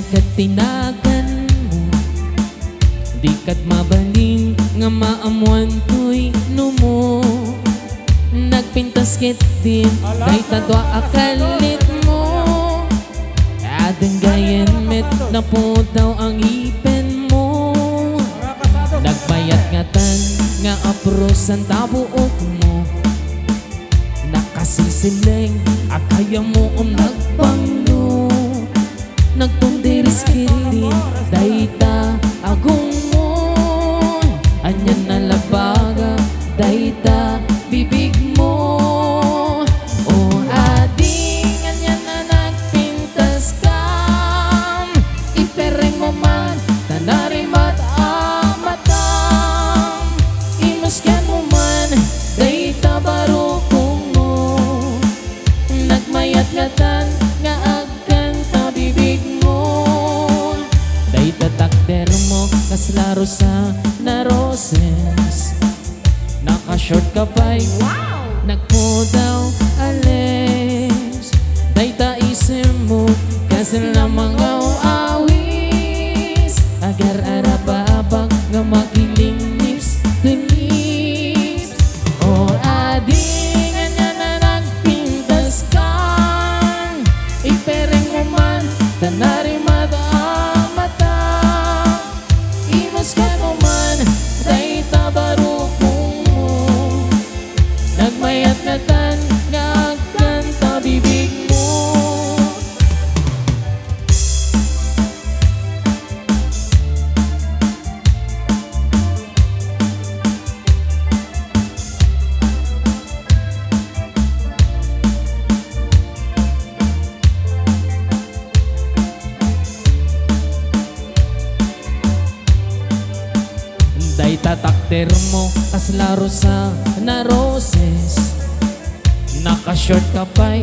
nagkatinagan mo, di kat mabaling nga maamuan to'y numo. Nagpintas kit din, day tadwa akalit mo. Adang gayen met na po daw ang ipin mo. Nagbayat nga tan nga apros ang tabuok mo. Nakasisiling akaya mo nagbanglo. Nagtundiris kiri dayta agong mo. Anyan na labaga dayta bibig mo. O ading anyan na nagpintas kam. Ipereng mo man tanarimat amatam. Imuskan mo man dayta barukong mo. Nagmayat nga tan nga agkan ta bibig mo. Dayta takder mo kaslaro sa naroses. Naka-short ka pa'y nagpo daw alis. Dayta isip mo kasi na mga awis. Agar arababag nga magiling lips to lips. O ading anya na nagpintas kang. Ipereng mo man tanari mata. Imas ka mo man dayta barukong mo. Nagmayat na tan nga kanta bibig mo. Dayta takter mo kaslaro sa naroses. Naka-short ka pa'y